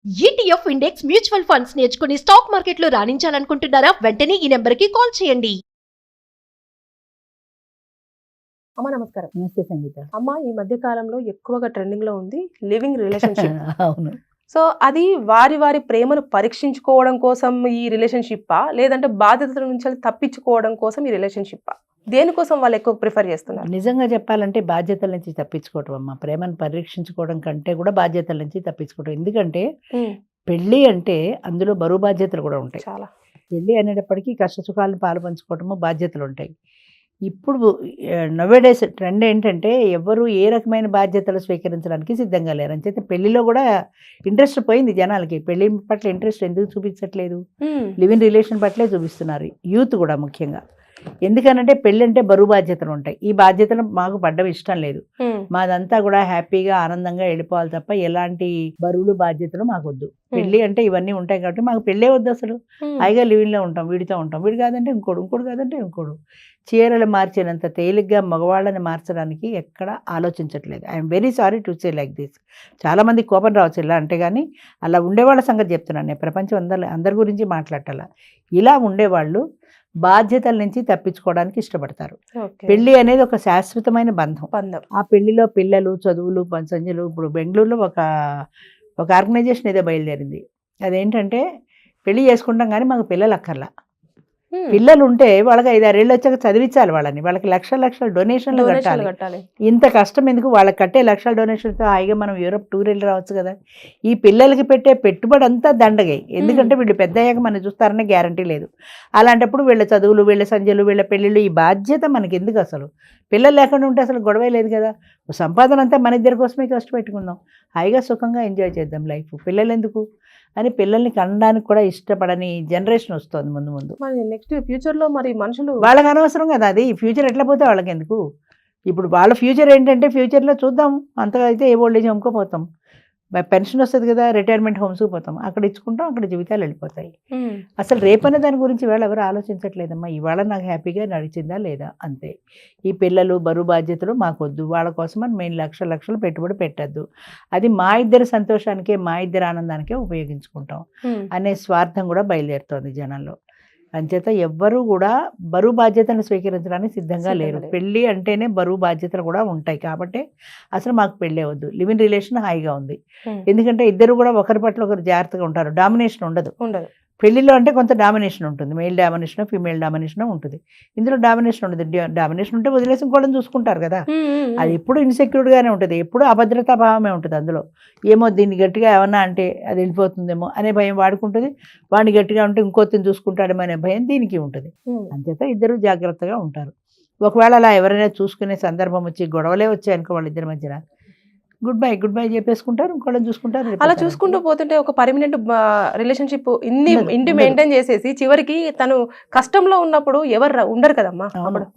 ETF index mutual funds నేర్చుకుని stock మార్కెట్లో రాణించాలనుకుంటున్నారా? వెంటనే ఈ నెంబర్కి కాల్ చేయండి. అమ్మ నమస్కారం. నమస్తే సంగీత. అమ్మ ఈ మధ్య కాలంలో ఎక్కువగా ట్రెండింగ్ లో ఉంది లివింగ్ రిలేషన్షిప్. అవును. సో అది వారి ప్రేమను పరీక్షించుకోవడం కోసం ఈ రిలేషన్షిప్పా, లేదంటే బాధ్యతల నుంచి తప్పించుకోవడం కోసం ఈ రిలేషన్షిప్పా? దేనికోసం వాళ్ళు ఎక్కువ ప్రిఫర్ చేస్తున్నారు? నిజంగా చెప్పాలంటే బాధ్యతల నుంచి తప్పించుకోవటం అమ్మ. ప్రేమను పరీక్షించుకోవడం కంటే కూడా బాధ్యతల నుంచి తప్పించుకోవడం. ఎందుకంటే పెళ్ళి అంటే అందులో బరువు బాధ్యతలు కూడా ఉంటాయి. చాలా. పెళ్ళి అనేటప్పటికీ కష్ట సుఖాలను పాలు పంచుకోవటము బాధ్యతలు ఉంటాయి. ఇప్పుడు నవేడేస్ ట్రెండ్ ఏంటంటే ఎవరు ఏ రకమైన బాధ్యతలు స్వీకరించడానికి సిద్ధంగా లేరు. అంచేత పెళ్లిలో కూడా ఇంట్రెస్ట్ పోయింది జనాలకి. పెళ్లి పట్ల ఇంట్రెస్ట్ ఎందుకు చూపించట్లేదు? లివ్ ఇన్ రిలేషన్ పట్లే చూపిస్తున్నారు, యూత్ కూడా ముఖ్యంగా. ఎందుకనంటే పెళ్ళి అంటే బరువు బాధ్యతలు ఉంటాయి. ఈ బాధ్యతలు మాకు పడ్డం ఇష్టం లేదు. మాదంతా కూడా హ్యాపీగా ఆనందంగా వెళ్ళిపోవాలి తప్ప ఎలాంటి బరువులు బాధ్యతలు మాకొద్దు. పెళ్ళి అంటే ఇవన్నీ ఉంటాయి కాబట్టి మాకు పెళ్ళే వద్దు. అసలు హాయిగా లివింగ్లో ఉంటాం, వీడితో ఉంటాం. వీడు కాదంటే ఇంకోడు కాదంటే ఇంకోడు. చీరలు మార్చినంత తేలిగ్గా మగవాళ్ళని మార్చడానికి ఎక్కడ ఆలోచించట్లేదు. I'm very sorry to say like this. చాలామంది కోపం రావచ్చు ఇలా అంటే, కానీ అలా ఉండేవాళ్ళ సంగతి చెప్తున్నాను నేను. ప్రపంచం అందరి గురించి మాట్లాడాల. ఇలా ఉండేవాళ్ళు బాధ్యతల నుంచి తప్పించుకోవడానికి ఇష్టపడతారు. పెళ్లి అనేది ఒక శాశ్వతమైన బంధం. ఆ పెళ్లిలో పిల్లలు, చదువులు, సంజలు. ఇప్పుడు బెంగళూరులో ఒక ఆర్గనైజేషన్ ఏదో బయలుదేరింది. అదేంటంటే పెళ్లి చేసుకుంటాం కానీ మాకు పిల్లలు అక్కర్లా. పిల్లలు ఉంటే వాళ్ళకి 5-6 ఏళ్ళు వచ్చాక చదివించాలి వాళ్ళని. వాళ్ళకి లక్షల డొనేషన్లు కట్టాలి. ఇంత కష్టం ఎందుకు? వాళ్ళకి కట్టే లక్షల డొనేషన్తో హాయిగా మనం యూరోప్ టూర్ వెళ్ళి రావచ్చు కదా. ఈ పిల్లలకి పెట్టే పెట్టుబడి అంతా దండగే. ఎందుకంటే వీళ్ళు పెద్ద అయ్యాక మనం చూస్తారనే గ్యారంటీ లేదు. అలాంటప్పుడు వీళ్ళ చదువులు, వీళ్ళ సంజలు, వీళ్ళ పెళ్ళిళ్ళు, ఈ బాధ్యత మనకి ఎందుకు? అసలు పిల్లలు లేకుండా ఉంటే అసలు గొడవే లేదు కదా. సంపాదన అంతా మన ఇద్దరి కోసమే కష్టపెట్టుకుందాం, హాయిగా సుఖంగా ఎంజాయ్ చేద్దాం లైఫ్. పిల్లలు ఎందుకు అని పిల్లల్ని కనడానికి కూడా ఇష్టపడని జనరేషన్ వస్తుంది ముందు. నెక్స్ట్ ఫ్యూచర్లో మరి మనుషులు వాళ్ళకి అనవసరం కదా అది. ఫ్యూచర్ ఎట్లా పోతే వాళ్ళకి ఎందుకు? ఇప్పుడు వాళ్ళ ఫ్యూచర్ ఏంటంటే ఫ్యూచర్లో చూద్దాం, అంతగా అయితే ఏ ఓల్డ్ ఏజ్ అమ్ముకోపోతాం. పెన్షన్ వస్తుంది కదా, రిటైర్మెంట్ హోమ్స్కి పోతాం, అక్కడ ఇచ్చుకుంటాం, అక్కడ జీవితాలు వెళ్ళిపోతాయి. అసలు రేపనే దాని గురించి ఇవాళ ఎవరు ఆలోచించట్లేదమ్మా. ఇవాళ నాకు హ్యాపీగా నడిచిందా లేదా అంతే. ఈ పిల్లలు, బరువు బాధ్యతలు మాకొద్దు. వాళ్ళ కోసం అని మేము లక్షలు పెట్టుబడి పెట్టద్దు. అది మా ఇద్దరి సంతోషానికే, మా ఇద్దరి ఆనందానికే ఉపయోగించుకుంటాం అనే స్వార్థం కూడా బయలుదేరుతోంది జనంలో. అంచేత ఎవ్వరూ కూడా బరువు బాధ్యతలను స్వీకరించడానికి సిద్ధంగా లేరు. పెళ్ళి అంటేనే బరువు బాధ్యతలు కూడా ఉంటాయి కాబట్టి అసలు మాకు పెళ్ళే వద్దు. లివ్ ఇన్ రిలేషన్ హాయిగా ఉంది. ఎందుకంటే ఇద్దరు కూడా ఒకరి పట్ల ఒకరు జాగ్రత్తగా ఉంటారు. డామినేషన్ ఉండదు. పెళ్లిలో అంటే కొంత డామినేషన్ ఉంటుంది. మేల్ డామినేషన్, ఫీమేల్ డామినేషన్ ఉంటుంది. ఇందులో డామినేషన్ ఉండదు. డామినేషన్ ఉంటే వదిలేసి ఇంకోళ్ళని చూసుకుంటారు కదా. అది ఎప్పుడు ఇన్సెక్యూర్డ్గానే ఉంటుంది, ఎప్పుడు అభద్రతా భావమే ఉంటుంది అందులో. ఏమో దీన్ని గట్టిగా ఏమన్నా అంటే అది వెళ్ళిపోతుందేమో అనే భయం వాడుకుంటుంది. వాడిని గట్టిగా ఉంటే ఇంకోతిని చూసుకుంటాడేమో అనే భయం దీనికి ఉంటుంది. అంచేత ఇద్దరు జాగ్రత్తగా ఉంటారు. ఒకవేళ అలా ఎవరైనా చూసుకునే సందర్భం వచ్చి గొడవలే వచ్చాయనుకో వాళ్ళిద్దరి మధ్యన, గుడ్ బై చెప్పేసుకుంటారు, ఇంకోళ్ళని చూసుకుంటారు. అలా చూసుకుంటూ పోతుంటే ఒక పర్మనెంట్ రిలేషన్షిప్ ఇంటి మెయింటైన్ చేసేసి చివరికి తను కష్టంలో ఉన్నప్పుడు ఎవరు ఉండరు కదమ్మా.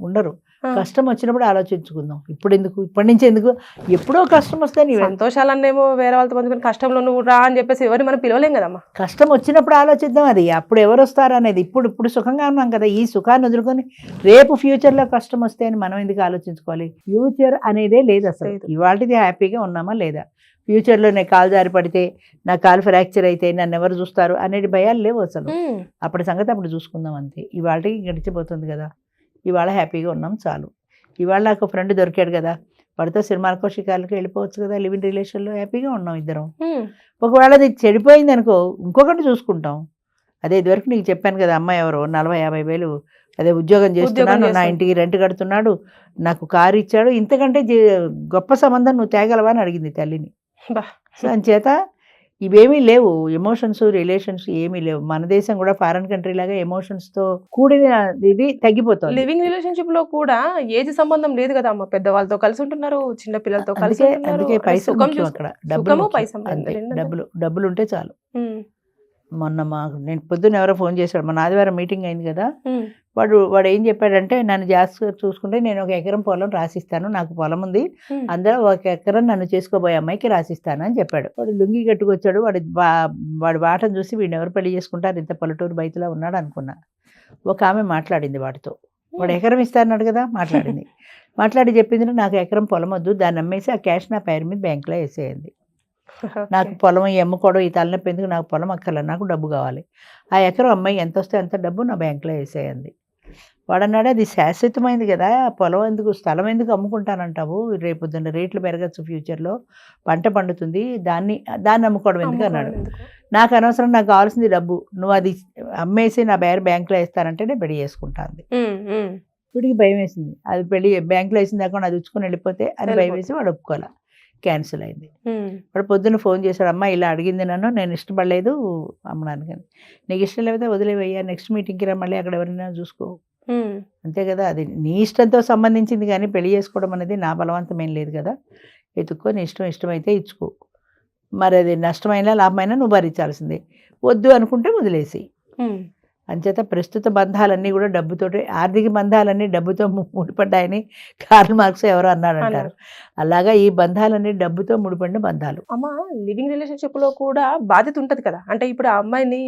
ఉండరు. కష్టం వచ్చినప్పుడు ఆలోచించుకుందాం. ఇప్పటి నుంచి ఎందుకు? ఎప్పుడో కష్టం వస్తే సంతోషాలన్నేమో వేరే వాళ్ళతో పంచుకొని కష్టంలో నువ్వు రా అని చెప్పేసి ఎవరిని మనం పిలవలేం కదమ్మా. కష్టం వచ్చినప్పుడు ఆలోచిద్దాం. అది అప్పుడు ఎవరు వస్తారు అనేది. ఇప్పుడు సుఖంగా ఉన్నాం కదా, ఈ సుఖాన్ని వదులుకొని రేపు ఫ్యూచర్లో కష్టం వస్తే అని మనం ఎందుకు ఆలోచించుకోవాలి? ఫ్యూచర్ అనేదే లేదు అసలు. ఇవాళది హ్యాపీగా ఉన్నామా లేదా? ఫ్యూచర్లో నేను కాలు జారి పడితే, నా కాలు ఫ్రాక్చర్ అయితే నన్ను ఎవరు చూస్తారు అనేది భయాలు లేవు అసలు. అప్పటి సంగతి అప్పుడు చూసుకుందాం అంతే. ఇవాళకి గడిచిపోతుంది కదా, ఇవాళ హ్యాపీగా ఉన్నాం చాలు. ఇవాళ నాకు ఫ్రెండ్ దొరికాడు కదా, వాడితో సినిమాలకో షికార్లకి వెళ్ళిపోవచ్చు కదా. లివ్ ఇన్ రిలేషన్లో హ్యాపీగా ఉన్నాం ఇద్దరం. ఒకవేళ అది చెడిపోయింది అనుకో, ఇంకొకటి చూసుకుంటాం. అదే ఇదివరకు నీకు చెప్పాను కదా, అమ్మాయి ఎవరో 40-50 వేలు అదే ఉద్యోగం చేస్తున్నాను, నా ఇంటికి రెంట్ కడుతున్నాడు, నాకు కారు ఇచ్చాడు, ఇంతకంటే గొప్ప సంబంధం నువ్వు తేగలవా అని అడిగింది తల్లిని. అంచేత ఇవేమీ లేవు. ఎమోషన్స్, రిలేషన్స్ ఏమీ లేవు. మన దేశం కూడా ఫారెన్ కంట్రీ లాగా ఎమోషన్స్తో కూడిన ఇది తగ్గిపోతుంది. లివింగ్ రిలేషన్షిప్ లో కూడా ఏజ్ సంబంధం లేదు కదా అమ్మ. పెద్దవాళ్ళతో కలిసి ఉంటున్నారు, చిన్న పిల్లలతో కలిసి ఉంటున్నారు. అందుకే పైసా అక్కడ డబ్బులు ఉంటే చాలు. నేను పొద్దున్న ఎవరో ఫోన్ చేశాడు, మన ఆదివారం మీటింగ్ అయింది కదా. వాడు ఏం చెప్పాడంటే, నన్ను జాస్తి చూసుకుంటే నేను 1 ఎకరం పొలం రాసిస్తాను, నాకు పొలం ఉంది, అందులో 1 ఎకరం నన్ను చేసుకోబోయే అమ్మాయికి రాసిస్తాను అని చెప్పాడు. వాడు లుంగి కట్టుకొచ్చాడు. వాడి వాటను చూసి వీడిని ఎవరు పెళ్లి చేసుకుంటారు, ఇంత పల్లెటూరు బయటలో ఉన్నాడు అనుకున్నా. ఒక ఆమె మాట్లాడింది వాడితో. వాడు ఎకరం ఇస్తాన్నాడు కదా, మాట్లాడి చెప్పింది, నాకు ఎకరం పొలం వద్దు, దాన్ని అమ్మేసి ఆ క్యాష్ నా పేరు మీద బ్యాంకులో వేసేయండి. నాకు పొలం ఈ అమ్ముకోవడం ఈ తలనొప్పి ఎందుకు, నాకు పొలం అక్కర్లే, నాకు డబ్బు కావాలి. ఆ ఎకరం అమ్మాయి ఎంత వస్తే అంత డబ్బు నా బ్యాంకులో వేసేయండి. వాడన్నాడు అది శాశ్వతమైంది కదా, పొలం ఎందుకు, స్థలం ఎందుకు అమ్ముకుంటానంటావు, రేపొద్దున్న రేట్లు పెరగచ్చు, ఫ్యూచర్లో పంట పండుతుంది, దాన్ని అమ్ముకోవడం ఎందుకు అన్నాడు. నాకు అనవసరం, నాకు కావాల్సింది డబ్బు, నువ్వు అది అమ్మేసి నా బ్యాంకులో వేస్తానంటే నేను పెళ్లి చేసుకుంటాను. వీడికి భయం వేసింది, అది పెళ్లి బ్యాంకులో వేసిన దాకా అది ఉచ్చుకొని వెళ్ళిపోతే అని భయం వేసి వాడు ఒప్పుకోలే, క్యాన్సిల్ అయింది. వాడు పొద్దున్న ఫోన్ చేశాడు, అమ్మ ఇలా అడిగింది నన్ను, నేను ఇష్టపడలేదు అమ్మడానికి. నీకు ఇష్టం లేకపోతే వదిలేవయ్యా, నెక్స్ట్ మీటింగ్కి రా, మళ్ళీ అక్కడ ఎవరైనా చూసుకో, అంతే కదా, అది నీ ఇష్టంతో సంబంధించింది కానీ పెళ్లి చేసుకోవడం అనేది నా బలవంతం ఏం లేదు కదా, ఎత్తుక్కో, నీ ఇష్టమైతే ఇచ్చుకో, మరి అది నష్టమైనా లాభమైనా నువ్వు భరించాల్సిందే, వద్దు అనుకుంటే వదిలేసి. అంచేత ప్రస్తుత బంధాలన్నీ కూడా డబ్బుతోటి, ఆర్థిక బంధాలన్నీ డబ్బుతో ముడిపడ్డాయని కార్ల్ మార్క్స్ ఎవరో అన్నాడంటారు. అలాగా ఈ బంధాలన్నీ డబ్బుతో ముడిపడిన బంధాలు. అమ్మ, లివింగ్ రిలేషన్షిప్ లో కూడా బాధ్యత ఉంటది కదా, అంటే ఇప్పుడు ఆ అమ్మాయిని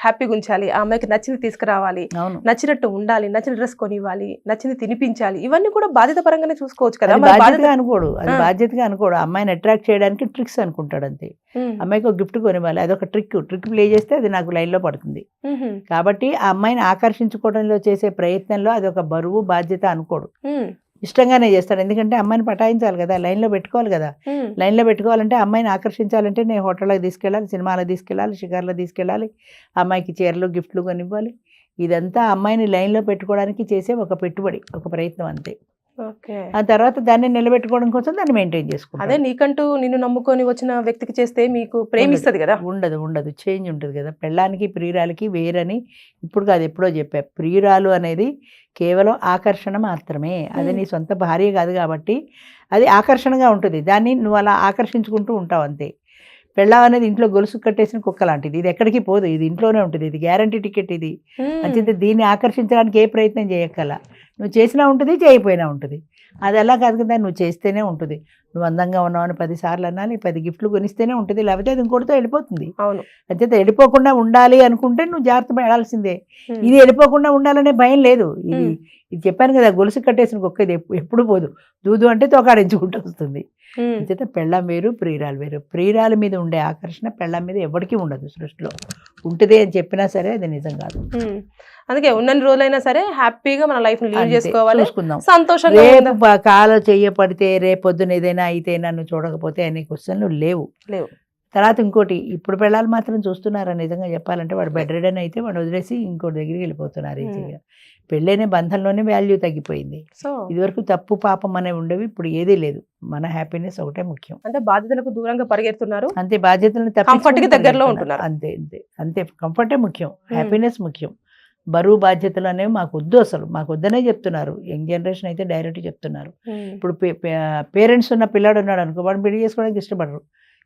హ్యాపీగా ఉంచాలి, ఆ అమ్మాయికి నచ్చింది తీసుకురావాలి, నచ్చినట్టు ఉండాలి, నచ్చిన డ్రెస్ కొనివ్వాలి, నచ్చింది తినిపించాలి, ఇవన్నీ కూడా బాధ్యత పరంగానే చూసుకోవచ్చు కదా. బాధ్యతగా అనుకోడు, అది బాధ్యతగా అనుకోడు, అమ్మాయిని అట్రాక్ట్ చేయడానికి ట్రిక్స్ అనుకుంటాడు అంతే. అమ్మాయికి ఒక గిఫ్ట్ కొనివ్వాలి, అదొక ట్రిక్ ప్లే చేస్తే అది నాకు లైన్ లో పడుతుంది. కాబట్టి ఆ అమ్మాయిని ఆకర్షించుకోవడంలో చేసే ప్రయత్నంలో అది ఒక బరువు బాధ్యత అనుకోడు, ఇష్టంగానే చేస్తాడు. ఎందుకంటే అమ్మాయిని పటాయించాలి కదా, లైన్లో పెట్టుకోవాలి కదా. లైన్లో పెట్టుకోవాలంటే అమ్మాయిని ఆకర్షించాలంటే నేను హోటల్లోకి తీసుకెళ్ళాలి, సినిమాలకు తీసుకెళ్ళాలి, షికార్లో తీసుకెళ్ళాలి, అమ్మాయికి చీరలు గిఫ్ట్లు కొనివ్వాలి. ఇదంతా అమ్మాయిని లైన్లో పెట్టుకోవడానికి చేసే ఒక పెట్టుబడి, ఒక ప్రయత్నం అంతే. ఆ తర్వాత దాన్ని నిలబెట్టుకోవడం కోసం దాన్ని మెయింటైన్ చేసుకుంటాం. అదే నీకంటూ నిన్ను నమ్ముకొని వచ్చిన వ్యక్తికి చేస్తే మీకు ప్రేమిస్తుంది కదా. ఉండదు చేంజ్ ఉంటుంది కదా. పెళ్ళానికి ప్రియురాలకి వేరని ఇప్పుడు కాదు ఎప్పుడో చెప్పా. ప్రియురాలు అనేది కేవలం ఆకర్షణ మాత్రమే, అది నీ సొంత భార్య కాదు కాబట్టి అది ఆకర్షణగా ఉంటుంది, దాన్ని నువ్వు అలా ఆకర్షించుకుంటూ ఉంటావు అంతే. పెళ్ళాం అనేది ఇంట్లో గొలుసు కట్టేసిన కుక్క లాంటిది, ఇది ఎక్కడికి పోదు, ఇది ఇంట్లోనే ఉంటుంది, ఇది గ్యారంటీ టికెట్. ఇది అంతే, దీన్ని ఆకర్షించడానికి ఏ ప్రయత్నం చేయక్కల, నువ్వు చేసినా ఉంటుంది, చేయకపోయినా ఉంటుంది. అది అలా కాదు కదా, నువ్వు చేస్తేనే ఉంటుంది. నువ్వు అందంగా ఉన్నావని 10 సార్లు అనాలి, 10 గిఫ్ట్లు కొనిస్తేనే ఉంటుంది, లేకపోతే అది ఇంకోటితో వెళ్ళిపోతుంది. అవును, అంతే. వెళ్ళిపోకుండా ఉండాలి అనుకుంటే నువ్వు జాగ్రత్త పడాల్సిందే. ఇది వెళ్ళిపోకుండా ఉండాలనే భయం లేదు. ఇది చెప్పాను కదా, గొలుసు కట్టేసిన కుక్క, ఇది ఎప్పుడు పోదు, దూదు అంటే తోకాడించుకుంటూ వస్తుంది. అంచేత పెళ్ళాం వేరు, ప్రియురాలు వేరు. ప్రియురాల మీద ఉండే ఆకర్షణ పెళ్ళాం మీద ఎవరికీ ఉండదు సృష్టిలో. ఉంటుంది అని చెప్పినా సరే అది నిజం కాదు. అందుకే ఉన్నన్ని రోజులైనా సరే హ్యాపీగా మన లైఫ్ లీడ్ చేసుకోవాలి, సంతోషంగా. రేపు కాలో చెయ్యపడితే రేపొద్దున ఏదైనా అయితే నన్ను చూడకపోతే అనే క్వశ్చన్లు లేవు. తర్వాత ఇంకోటి, ఇప్పుడు పెళ్ళాలు మాత్రం చూస్తున్నారా నిజంగా చెప్పాలంటే, వాడు బెడ్ రిడన్ అయితే వాడు వదిలేసి ఇంకోటి దగ్గరికి వెళ్ళిపోతున్నారు ఈజీగా. పెళ్ళైన బంధంలోనే వాల్యూ తగ్గిపోయింది. ఇదివరకు తప్పు పాపం అనేవి ఉండేవి, ఇప్పుడు ఏదీ లేదు. మన హ్యాపీనెస్ ఒకటే ముఖ్యం. అంటే బాధ్యతలకు దూరంగా పరిగెడుతున్నారు, అంతే. బాధ్యతలను దగ్గరలో ఉంటున్నారు, అంతే. కంఫర్టే ముఖ్యం, హ్యాపీనెస్ ముఖ్యం. బరువు బాధ్యతలు అనేవి మాకు వద్దు, అసలు మాకు వద్దనే చెప్తున్నారు. యంగ్ జనరేషన్ అయితే డైరెక్ట్ చెప్తున్నారు. ఇప్పుడు పేరెంట్స్ ఉన్న పిల్లాడు ఉన్నాడు అనుకో, వాడు పెళ్లి చేసుకోవడానికి ఇష్టపడరు.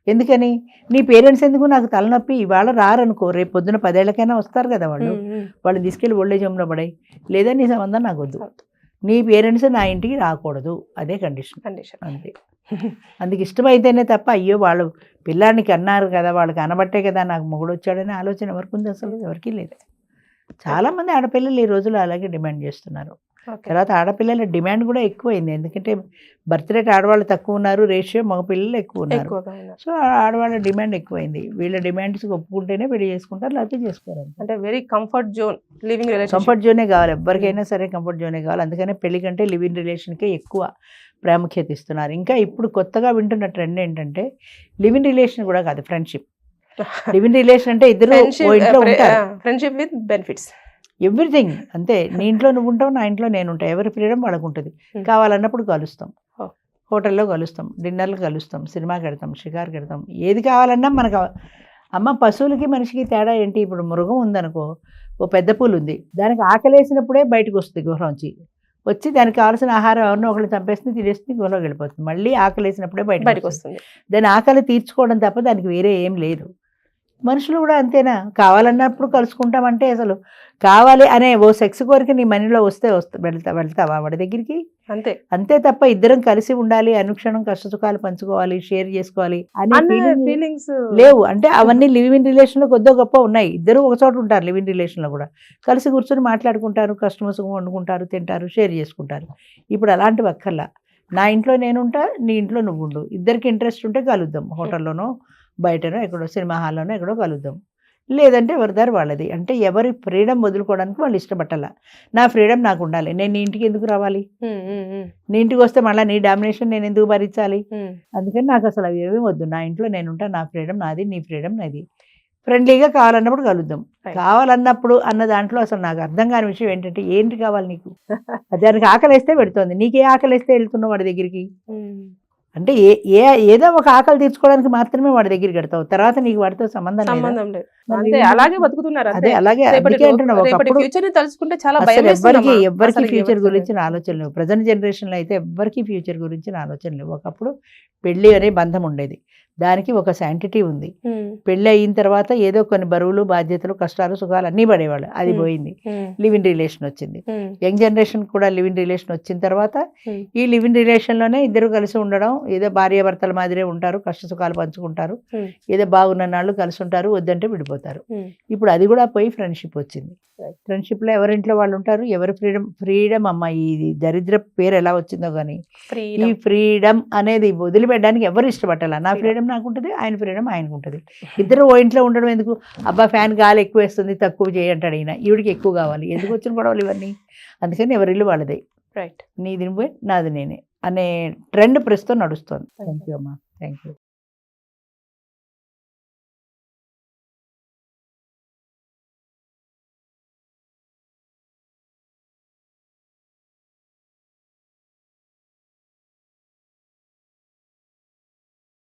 ఎందుకని? నీ పేరెంట్స్ ఎందుకు, నాకు తలనొప్పి, ఇవాళ రారనుకో, రేపు పొద్దున 10 ఏళ్ళకైనా వస్తారు కదా వాళ్ళు తీసుకెళ్ళి ఓల్డేజ్ హోమ్లో పడాయి, లేదా నీ సంబంధం నాకు వద్దు, నీ పేరెంట్స్ నా ఇంటికి రాకూడదు, అదే కండిషన్ అంతే. అందుకు ఇష్టమైతేనే తప్ప, అయ్యో వాళ్ళు పిల్లాడికి అన్నారు కదా, వాళ్ళకి అనబట్టే కదా నాకు మొగుడు వచ్చాడనే ఆలోచన ఎవరికి ఉంది? అసలు ఎవరికీ లేదు. చాలామంది ఆడపిల్లలు ఈ రోజుల్లో అలాగే డిమాండ్ చేస్తున్నారు. తర్వాత ఆడపిల్లల డిమాండ్ కూడా ఎక్కువైంది, ఎందుకంటే బర్త్ రేట్ ఆడవాళ్ళు తక్కువ ఉన్నారు, రేషియో మగపిల్లలు ఎక్కువ ఉన్నారు. సో ఆడవాళ్ళ డిమాండ్ ఎక్కువైంది. వీళ్ళ డిమాండ్స్ ఒప్పుకుంటేనే పెళ్లి చేసుకుంటారు, లేకపోతే చేసుకోరు. అంటే very comfort zone, living relation, comfort జోనే కావాలి ఎవరికైనా సరే, కంఫర్ట్ జోనే కావాలి. అందుకనే పెళ్లి కంటే లివింగ్ రిలేషన్కే ఎక్కువ ప్రాముఖ్యత ఇస్తున్నారు. ఇంకా ఇప్పుడు కొత్తగా వింటున్న ట్రెండ్ ఏంటంటే, లివింగ్ రిలేషన్ కూడా కాదు, ఫ్రెండ్షిప్. లివింగ్ రిలేషన్ అంటే ఇద్దరు ఇంట్లో ఉంటారు, ఫ్రెండ్షిప్ విత్ బెనిఫిట్స్, ఎవ్రీథింగ్ అంతే. నీ ఇంట్లో నువ్వు ఉంటావు, నా ఇంట్లో నేను ఉంటాను, ఎవరి ఫ్రీడమ్ వాళ్ళకు ఉంటుంది. కావాలన్నప్పుడు కలుస్తాం, హోటల్లో కలుస్తాం, డిన్నర్లు కలుస్తాం, సినిమాకి వెళ్తాం, షికార్కి వెళ్తాం, ఏది కావాలన్నా మనకు. అమ్మ, పశువులకి మనిషికి తేడా ఏంటి? ఇప్పుడు మృగం ఉందనుకో, ఓ పెద్ద పూలు ఉంది, దానికి ఆకలేసినప్పుడే బయటకు వస్తుంది గుహలోంచి, వచ్చి దానికి కావాల్సిన ఆహారం ఎవరినో ఒకళ్ళు చంపేస్తుంది, తినేస్తుంది, గుహలోకి వెళ్ళిపోతుంది. మళ్ళీ ఆకలేసినప్పుడే బయటకు వస్తుంది. దాని ఆకలి తీర్చుకోవడం తప్ప దానికి వేరే ఏం లేదు. మనుషులు కూడా అంతేనా? కావాలన్నప్పుడు కలుసుకుంటామంటే, అసలు కావాలి అనే ఓ సెక్స్ కోరిక నీ మనీలో వస్తే వెళ్తావా వాడి దగ్గరికి? అంతే తప్ప ఇద్దరం కలిసి ఉండాలి, అనుక్షణం కష్టసుఖాలు పంచుకోవాలి, షేర్ చేసుకోవాలి అనే ఫీలింగ్స్ లేవు. అంటే అవన్నీ లివ్ ఇన్ రిలేషన్ లో కొద్దిగా గొప్ప ఉన్నాయి. ఇద్దరు ఒక చోట ఉంటారు, లివ్ ఇన్ రిలేషన్ లో కూడా కలిసి కూర్చొని మాట్లాడుకుంటారు, కష్టసుఖం వండుకుంటారు, తింటారు, షేర్ చేసుకుంటారు. ఇప్పుడు అలాంటివి అక్కర్లా. నా ఇంట్లో నేనుంటా, నీ ఇంట్లో నువ్వు ఉండు, ఇద్దరికి ఇంట్రెస్ట్ ఉంటే కలుద్దాం, హోటల్లోనో బయటనో ఎక్కడో సినిమా హాల్లోనో ఎక్కడో కలుద్దాం, లేదంటే ఎవరి దారి వాళ్ళది. అంటే ఎవరి ఫ్రీడమ్ వదులుకోవడానికి వాళ్ళు ఇష్టపట్టాల. నా ఫ్రీడమ్ నాకు ఉండాలి, నేను నీ ఇంటికి ఎందుకు రావాలి, నీ ఇంటికి వస్తే మళ్ళీ నీ డామినేషన్ నేను ఎందుకు భరించాలి. అందుకని నాకు అసలు అవి ఏమీ వద్దు, నా ఇంట్లో నేను ఉంటా, నా ఫ్రీడమ్ నాది, నీ ఫ్రీడమ్ నాది. ఫ్రెండ్లీగా కావాలన్నప్పుడు కలుద్దాం, కావాలన్నప్పుడు అన్న దాంట్లో అసలు నాకు అర్థం కాని విషయం ఏంటంటే ఏంటి కావాలి నీకు, దానికి ఆకలిస్తే పెడుతోంది, నీకే ఆకలిస్తే వెళ్తున్నావు వాడి దగ్గరికి. అంటే ఏదో ఒక ఆకలి తీర్చుకోవడానికి మాత్రమే వాడి దగ్గరికి వెళ్తావు, తర్వాత నీకు వాడితో సంబంధం లేదు. అలాగే బతుకుతున్నారు. అదే అలాగే అంటున్నా, ఒకప్పుడు తలుచుకుంటే చాలా ఎవ్వరికి ఫ్యూచర్ గురించిన ఆలోచన లేవు. ప్రజెంట్ జనరేషన్ లో అయితే ఎవ్వరికి ఫ్యూచర్ గురించిన ఆలోచన లేవు. ఒకప్పుడు పెళ్లి అనే బంధం ఉండేది, దానికి ఒక శాంటిటీ ఉంది. పెళ్లి అయిన తర్వాత ఏదో కొన్ని బరువులు, బాధ్యతలు, కష్టాలు, సుఖాలు అన్నీ పడేవాళ్ళు, అది పోయింది. లివ్ ఇన్ రిలేషన్ వచ్చింది. యంగ్ జనరేషన్ కూడా లివ్ ఇన్ రిలేషన్ వచ్చిన తర్వాత ఈ లివ్ ఇన్ రిలేషన్ లోనే ఇద్దరు కలిసి ఉండడం, ఏదో భార్యాభర్తల మాదిరే ఉంటారు, కష్ట సుఖాలు పంచుకుంటారు, ఏదో బాగున్న నాళ్ళు కలిసి ఉంటారు, వద్దంటే విడిపోతారు. ఇప్పుడు అది కూడా పోయి ఫ్రెండ్షిప్ వచ్చింది. ఫ్రెండ్షిప్ లో ఎవరింట్లో వాళ్ళు ఉంటారు, ఎవరి ఫ్రీడమ్ అమ్మ, ఈ దరిద్ర పేరు ఎలా వచ్చిందో కానీ ఈ ఫ్రీడమ్ అనేది వదిలిపెట్టడానికి ఎవరు ఇష్టపట్టాల. నా ఫ్రీడమ్ నాకు ఉంటుంది, ఆయన ఫ్రీడమ్ ఆయనకు ఉంటుంది. ఇద్దరు ఓ ఇంట్లో ఉండడం ఎందుకు, అబ్బా ఫ్యాన్ గాలి ఎక్కువ వేస్తుంది తక్కువ చేయంటాడు ఈయన, ఈవిడికి ఎక్కువ కావాలి, ఎందుకు వచ్చిన గొడవలు ఇవన్నీ. అందుకని ఎవరిల్లు వాళ్ళదే, రైట్, నీది నువ్వే నాది నేనే అనే ట్రెండ్ ప్రస్తుతం నడుస్తుంది. థ్యాంక్ యూ అమ్మా, థ్యాంక్ యూ.